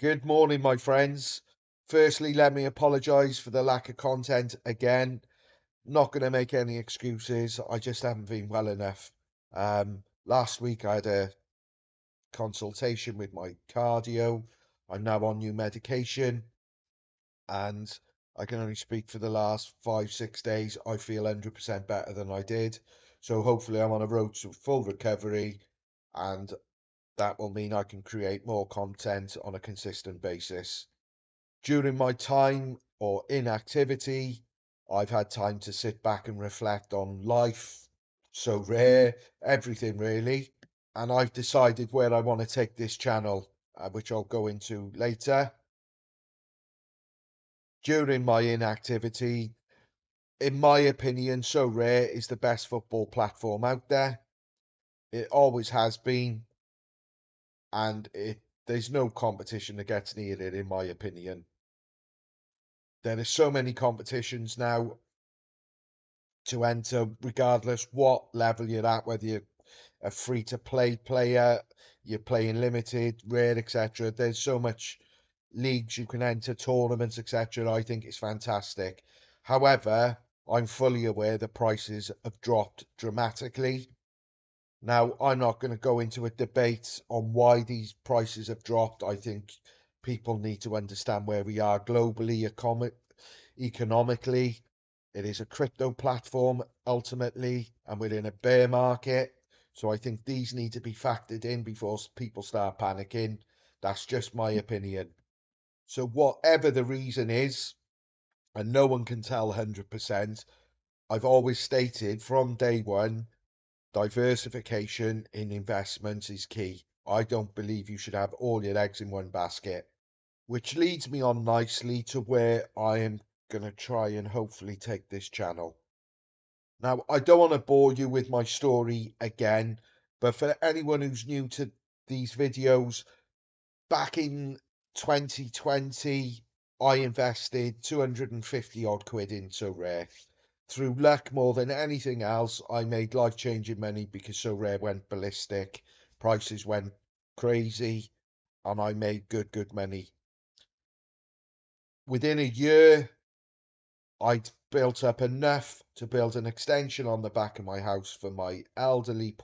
Good morning, my friends. Firstly, let me apologise for the lack of content again. Not going to make any excuses. I just haven't been well enough. Last week I had a consultation with my cardio. I'm now on new medication, and I can only speak for the last 5, 6 days. I feel 100% better than I did. So hopefully I'm on a road to full recovery, and that will mean I can create more content on a consistent basis. During my time or inactivity, I've had time to sit back and reflect on life. So rare, everything really. And I've decided where I want to take this channel, which I'll go into later. During my inactivity, in my opinion, So Rare is the best football platform out there. It always has been, and there's no competition that gets near it, in my opinion. There are so many competitions now to enter, regardless what level you're at, whether you're a free to play player, you're playing limited, rare, etc. There's so much leagues you can enter, tournaments, etc. I think it's fantastic. However, I'm fully aware the prices have dropped dramatically. Now, I'm not going to go into a debate on why these prices have dropped. I think people need to understand where we are globally, economically. It is a crypto platform ultimately, and we're in a bear market. So I think these need to be factored in before people start panicking. That's just my opinion. So whatever the reason is, and no one can tell 100%, I've always stated from day one, diversification in investments is key. I don't believe you should have all your eggs in one basket. Which leads me on nicely to where I am going to try and hopefully take this channel. Now, I don't want to bore you with my story again, but for anyone who's new to these videos, back in 2020, I invested 250 odd quid into Rare. Through luck more than anything else, I made life-changing money because So Rare went ballistic, prices went crazy, and I made good money. Within a year, I'd built up enough to build an extension on the back of my house for my elderly,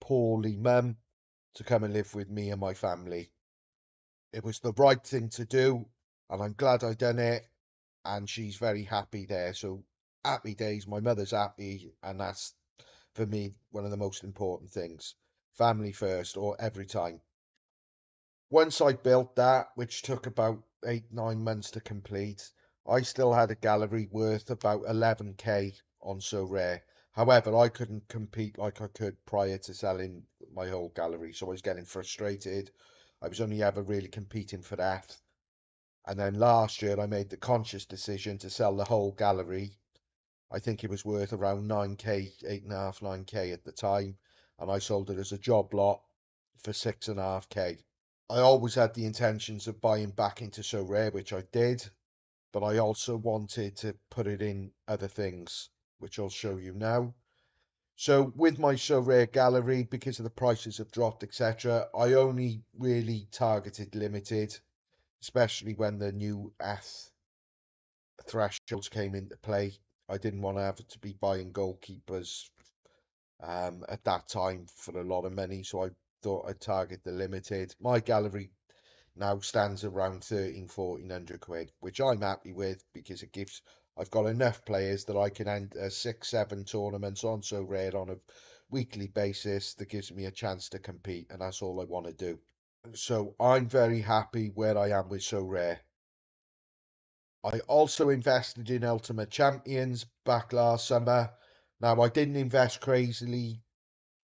poorly mum to come and live with me and my family. It was the right thing to do, and I'm glad I done it. And she's very happy there. So happy days. My mother's happy, and that's for me one of the most important things. Family first, or every time. Once I built that, which took about 8, 9 months to complete, I still had a gallery worth about 11k on So Rare. However, I couldn't compete like I could prior to selling my whole gallery, so I was getting frustrated. I was only ever really competing for that. And then last year, I made the conscious decision to sell the whole gallery. I think it was worth around 9k, 8.5, 9k at the time, and I sold it as a job lot for 6.5k. I always had the intentions of buying back into So Rare, which I did, but I also wanted to put it in other things, which I'll show you now. So with my So Rare gallery, because of the prices have dropped, etc., I only really targeted limited, especially when the new ETH thresholds came into play. I didn't want to have to be buying goalkeepers at that time for a lot of money, so I thought I'd target the limited. My gallery now stands around 13, 1400 quid, which I'm happy with because it gives I've got enough players that I can enter 6, 7 tournaments on So Rare on a weekly basis that gives me a chance to compete, and that's all I want to do. So I'm very happy where I am with So Rare. I also invested in Ultimate Champions back last summer. Now I didn't invest crazily,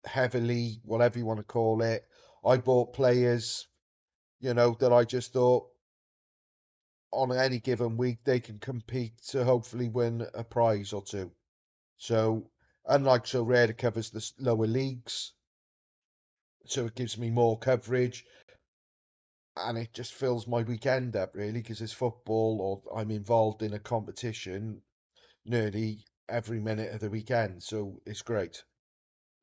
heavily, whatever you want to call it. I bought players, that I just thought on any given week they can compete to hopefully win a prize or two. So, unlike So Rare, it covers the lower leagues, so it gives me more coverage, and it just fills my weekend up really because it's football or I'm involved in a competition nearly every minute of the weekend. So it's great.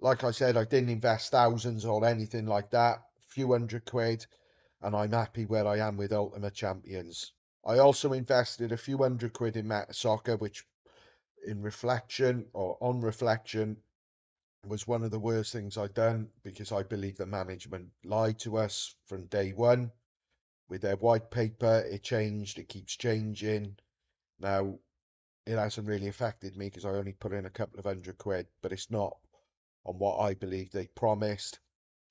Like I said, I didn't invest thousands or anything like that, a few hundred quid. and I'm happy where I am with Ultimate Champions. I also invested a few £100 in Meta Soccer, which in reflection or on reflection was one of the worst things I'd done because I believe the management lied to us from day one with their white paper. It changed, it keeps changing. Now, it hasn't really affected me because I only put in a couple of £100, but it's not on what I believe they promised.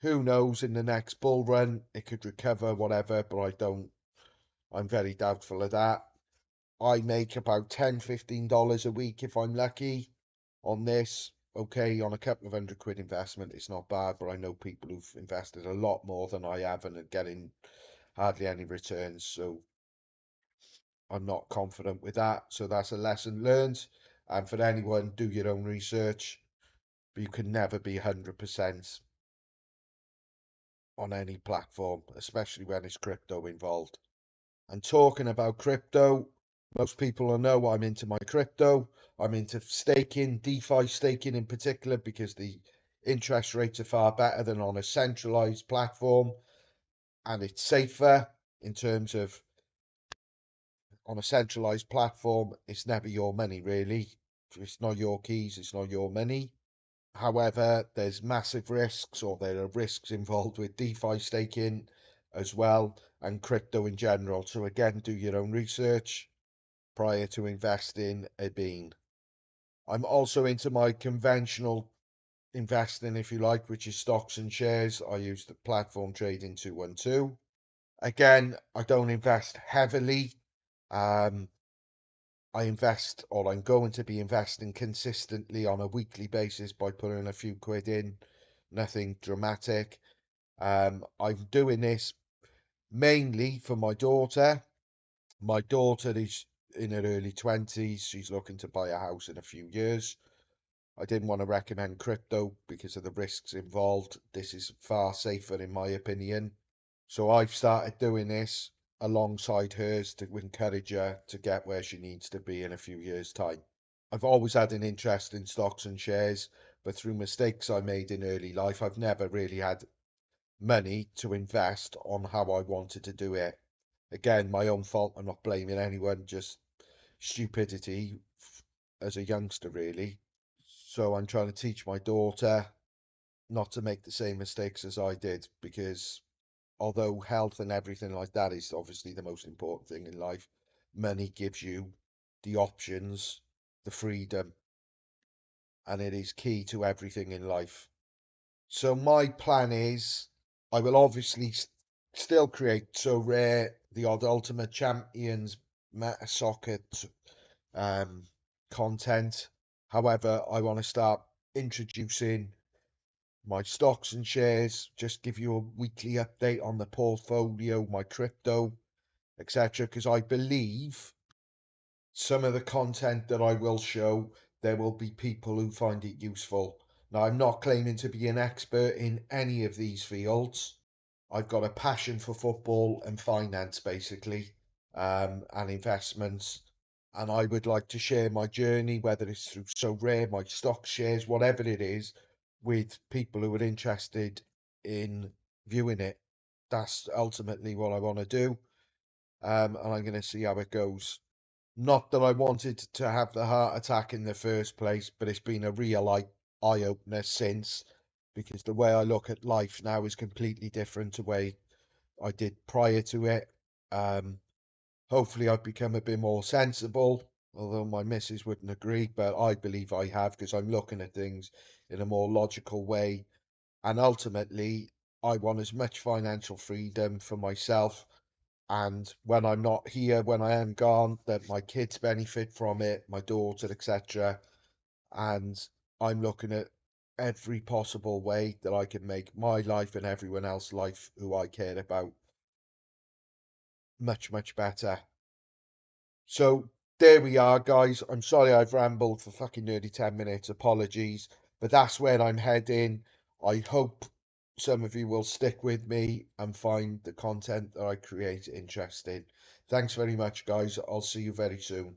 Who knows, in the next bull run, it could recover, whatever, but I'm very doubtful of that. I make about $10–15 a week if I'm lucky on this. Okay, on a couple of £100 investment, it's not bad, but I know people who've invested a lot more than I have and are getting hardly any returns. So I'm not confident with that. So that's a lesson learned. And for anyone, do your own research. But you can never be 100% on any platform, especially when it's crypto involved. And talking about crypto, most people will know I'm into my crypto. I'm into staking, DeFi staking in particular, because the interest rates are far better than on a centralized platform, and it's safer in terms of on a centralized platform, it's never your money really. If it's not your keys, it's not your money. However, there's massive risks, or there are risks involved with DeFi staking as well, and crypto in general. So again, do your own research prior to investing a bean. I'm also into my conventional investing, if you like, which is stocks and shares. I use the platform Trading 212. Again, I don't invest heavily. Um, I invest, or I'm going to be investing consistently on a weekly basis by putting a few quid in. Nothing dramatic. I'm doing this mainly for my daughter. My daughter is in her early 20s. She's looking to buy a house in a few years. I didn't want to recommend crypto because of the risks involved. This is far safer, in my opinion. So I've started doing this alongside hers to encourage her to get where she needs to be in a few years' time. I've always had an interest in stocks and shares, but through mistakes I made in early life, I've never really had money to invest on how I wanted to do it. Again, my own fault. I'm not blaming anyone, just stupidity as a youngster, really. So I'm trying to teach my daughter not to make the same mistakes as I did, because although health and everything like that is obviously the most important thing in life, money gives you the options, the freedom, and it is key to everything in life. So my plan is I will obviously still create so rare the odd Ultimate Champions meta soccer um, content. However, I want to start introducing my stocks and shares, just give you a weekly update on the portfolio, my crypto, etc. Because I believe some of the content that I will show, there will be people who find it useful. Now, I'm not claiming to be an expert in any of these fields. I've got a passion for football and finance, basically, and investments. And I would like to share my journey, whether it's through So Rare, my stock shares, whatever it is, with people who are interested in viewing it. That's ultimately what I want to do. And I'm going to see how it goes. Not that I wanted to have the heart attack in the first place, but it's been a real eye opener since, because the way I look at life now is completely different to the way I did prior to it. Um, Hopefully, I've become a bit more sensible, although my missus wouldn't agree, but I believe I have because I'm looking at things in a more logical way. And ultimately, I want as much financial freedom for myself, and when I'm not here, when I am gone, that my kids benefit from it, my daughter, etc. And I'm looking at every possible way that I can make my life and everyone else's life who I care about much, much better. So there we are, guys. I'm sorry I've rambled for fucking nearly 10 minutes. Apologies. But that's where I'm heading. I hope some of you will stick with me and find the content that I create interesting. Thanks very much, guys. I'll see you very soon.